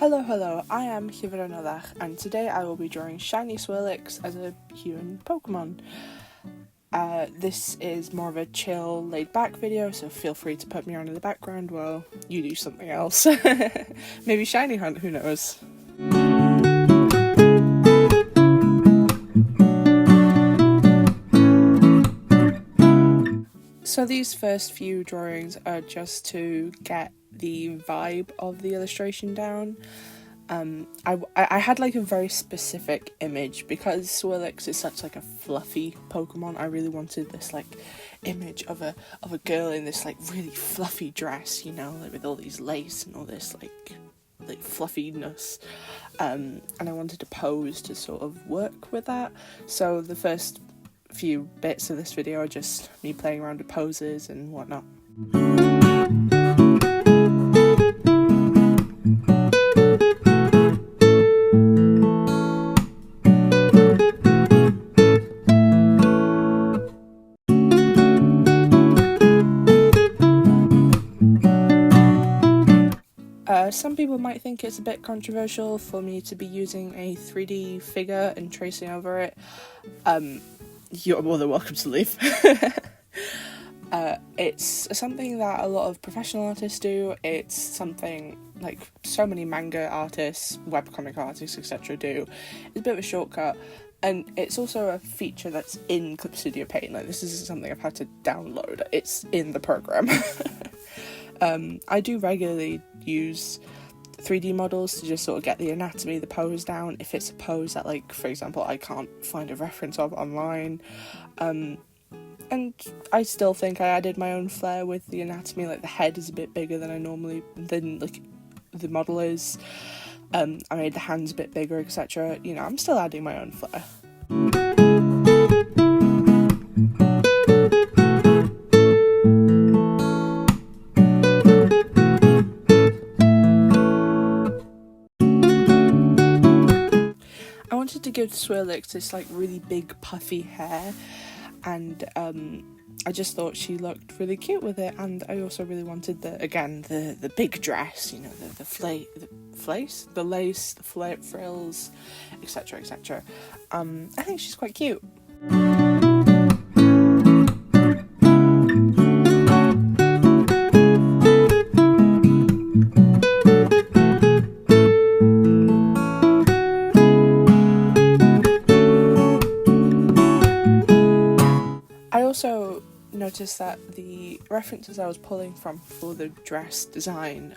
Hello, I am LlyfrAnnoddach, and today I will be drawing shiny Swirlix as a human Pokemon. This is more of a chill, laid-back video, so feel free to put me on in the background while you do something else. Maybe shiny hunt, who knows? So these first few drawings are just to get the vibe of the illustration down. I had like a very specific image because Swirlix is such like a fluffy Pokemon. I really wanted this like image of a girl in this like really fluffy dress, you know, like with all these lace and all this like fluffiness. And I wanted to pose to sort of work with that. So the first few bits of this video are just me playing around with poses and whatnot. Some people might think it's a bit controversial for me to be using a 3D figure and tracing over it. You're more than welcome to leave. It's something that a lot of professional artists do. It's something like so many manga artists, webcomic artists, etc. do. It's a bit of a shortcut, and it's also a feature that's in Speedpaint. Like, this is something I've had to download. It's in the program. I do regularly use 3D models to just sort of get the anatomy, the pose down, if it's a pose that, like, for example, I can't find a reference of online. And I still think I added my own flair with the anatomy. Like, the head is a bit bigger than like the model is. I made the hands a bit bigger, etc. You know, I'm still adding my own flair. I wanted to give Swirlix this like really big puffy hair, and I just thought she looked really cute with it, and I also really wanted the big dress, you know, the lace, the frills, etc, etc. I think she's quite cute. I also noticed that the references I was pulling from for the dress design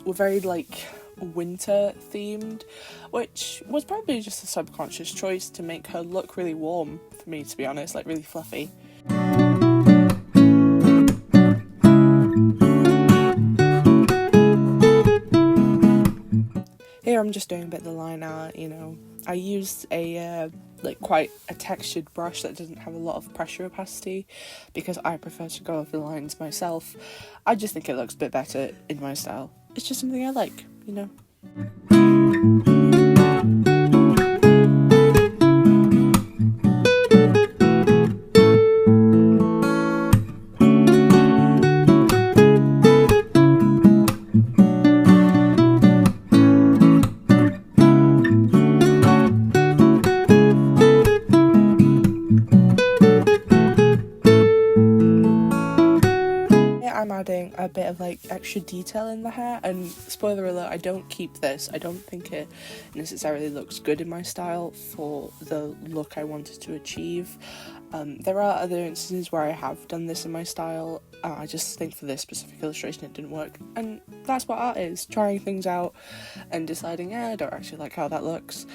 were very like winter themed, which was probably just a subconscious choice to make her look really warm for me, to be honest, like really fluffy. Here I'm just doing a bit of the line art, you know. I used a quite a textured brush that doesn't have a lot of pressure opacity because I prefer to go over the lines myself. I just think it looks a bit better in my style. It's just something I like, you know. I'm adding a bit of like extra detail in the hair, and spoiler alert, I don't keep this. I don't think it necessarily looks good in my style for the look I wanted to achieve. There are other instances where I have done this in my style. I just think for this specific illustration it didn't work, and that's what art is, trying things out and deciding, I don't actually like how that looks.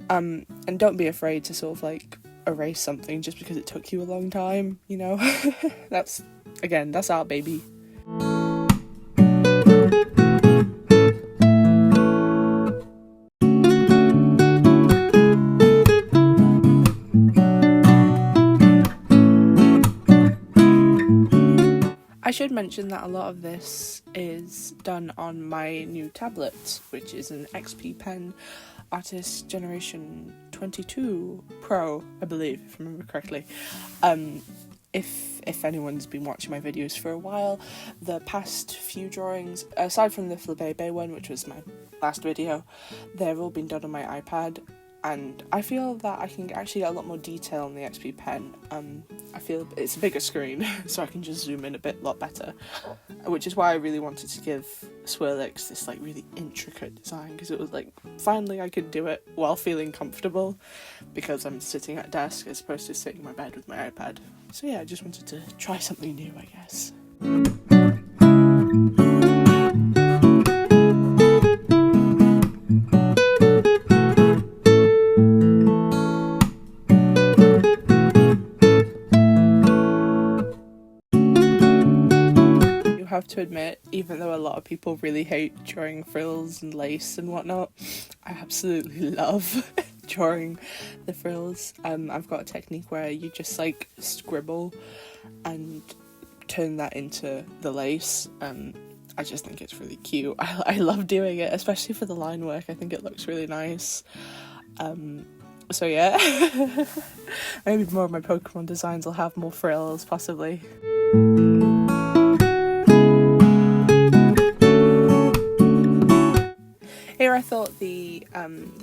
And don't be afraid to sort of like erase something just because it took you a long time, you know. That's art, baby. I should mention that a lot of this is done on my new tablet, which is an XP Pen Artist Generation 22 Pro, I believe, if I remember correctly. if anyone's been watching my videos for a while, the past few drawings, aside from the Flabébé one, which was my last video, they've all been done on my iPad, and I feel that I can actually get a lot more detail on the XP pen. I feel it's a bigger screen, so I can just zoom in a lot better, which is why I really wanted to give Swirlix this like really intricate design, because it was like, finally I could do it while feeling comfortable, because I'm sitting at a desk as opposed to sitting in my bed with my iPad. So yeah, I just wanted to try something new, I guess. Have to admit, even though a lot of people really hate drawing frills and lace and whatnot, I absolutely love drawing the frills. I've got a technique where you just like scribble and turn that into the lace. I just think it's really cute. I love doing it, especially for the line work. I think it looks really nice. So yeah, maybe more of my Pokemon designs will have more frills, possibly. Here I thought the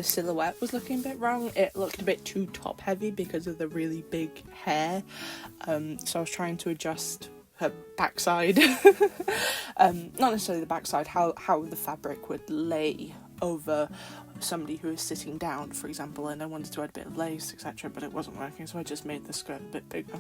silhouette was looking a bit wrong. It looked a bit too top heavy because of the really big hair. So I was trying to adjust her backside. Not necessarily the backside, how the fabric would lay over somebody who is sitting down, for example, and I wanted to add a bit of lace, etc., but it wasn't working, so I just made the skirt a bit bigger.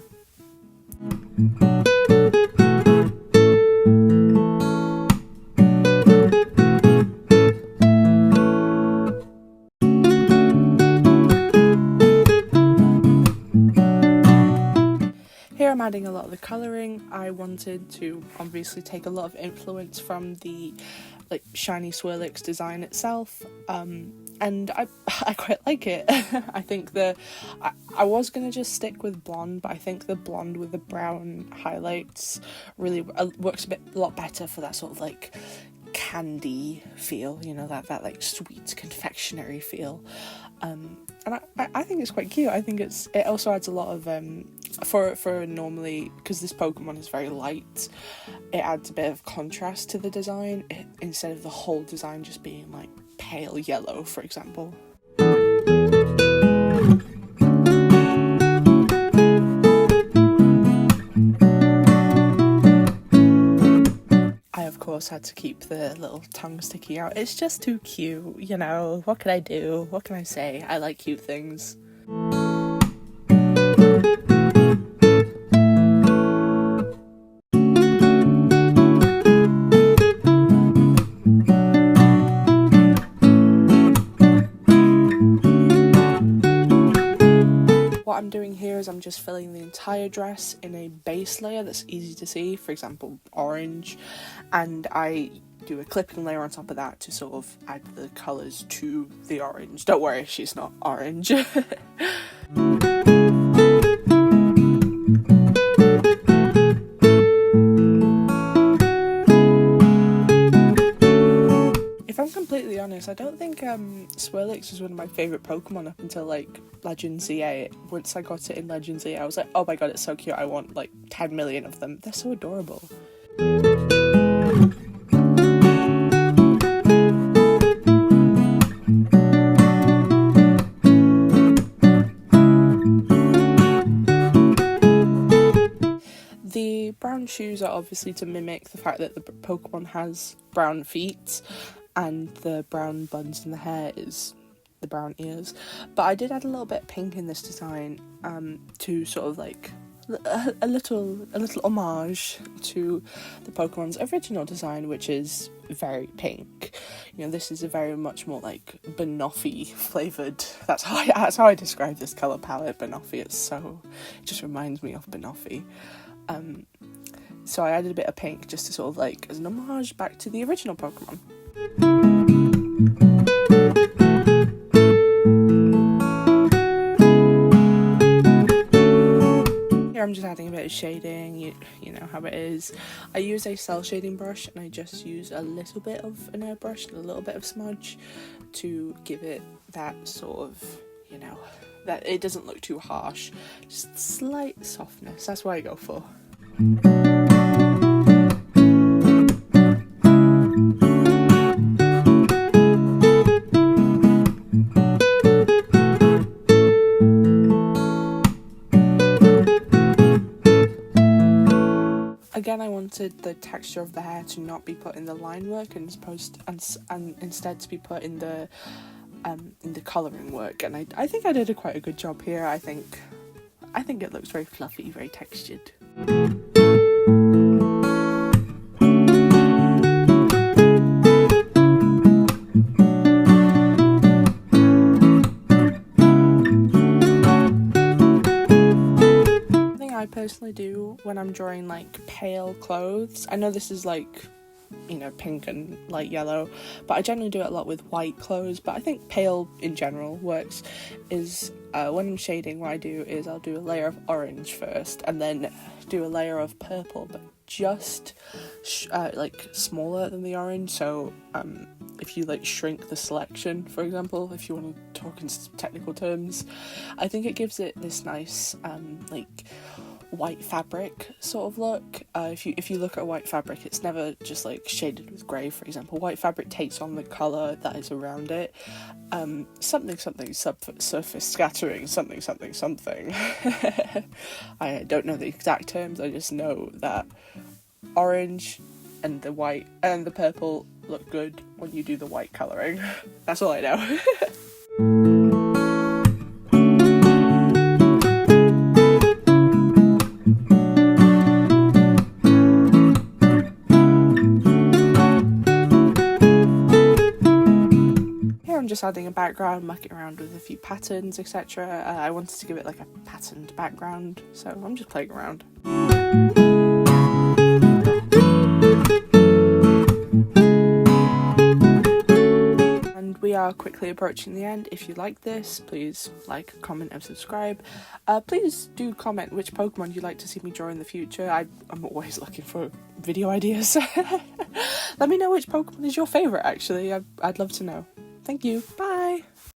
Here I'm adding a lot of the colouring. I wanted to obviously take a lot of influence from the like shiny Swirlix design itself, and I quite like it. I think I was going to just stick with blonde, but I think the blonde with the brown highlights really works a lot better for that sort of like candy feel, you know, that like sweet confectionery feel. And I think it's quite cute. I think it also adds a lot of for normally, because this Pokemon is very light, it adds a bit of contrast to the design, instead of the whole design just being like pale yellow, for example. I of course had to keep the little tongue sticking out. It's just too cute, you know. What can I do? What can I say? I like cute things. What I'm doing here is I'm just filling the entire dress in a base layer that's easy to see, for example orange, and I do a clipping layer on top of that to sort of add the colours to the orange. Don't worry, she's not orange. If I'm completely honest, I don't think Swirlix was one of my favourite Pokemon up until like Legend Z8. Once I got it in Legend Z8, I was like, oh my god, it's so cute, I want like 10 million of them. They're so adorable. The brown shoes are obviously to mimic the fact that the Pokemon has brown feet, and the brown buns in the hair is the brown ears. But I did add a little bit of pink in this design to sort of like a little homage to the Pokemon's original design, which is very pink. You know, this is a very much more like banoffee flavoured. That's how I describe this colour palette, banoffee. It just reminds me of banoffee. So I added a bit of pink just to sort of like as an homage back to the original Pokemon. Here I'm just adding a bit of shading, you know how it is. I use a cell shading brush, and I just use a little bit of an airbrush and a little bit of smudge to give it that sort of, you know, that it doesn't look too harsh, just slight softness. That's what I go for. Again, I wanted the texture of the hair to not be put in the line work and instead to be put in the colouring work, and I think I did quite a good job here. I think it looks very fluffy, very textured. I personally do when I'm drawing like pale clothes. I know this is like, you know, pink and light yellow, but I generally do it a lot with white clothes, but I think pale in general works. Is when I'm shading, what I do is I'll do a layer of orange first and then do a layer of purple, but just like smaller than the orange. So if you like shrink the selection, for example, if you want to talk in technical terms, I think it gives it this nice like white fabric sort of look. If you look at white fabric, it's never just like shaded with grey, for example. White fabric takes on the colour that is around it. Something subsurface scattering, something. I don't know the exact terms, I just know that orange and the white and the purple look good when you do the white colouring. That's all I know. I'm just adding a background, mucking around with a few patterns, etc. I wanted to give it like a patterned background, so I'm just playing around. And we are quickly approaching the end. If you like this, please like, comment and subscribe. Please do comment which Pokemon you'd like to see me draw in the future. I'm always looking for video ideas. Let me know which Pokemon is your favourite, actually. I'd love to know. Thank you. Bye.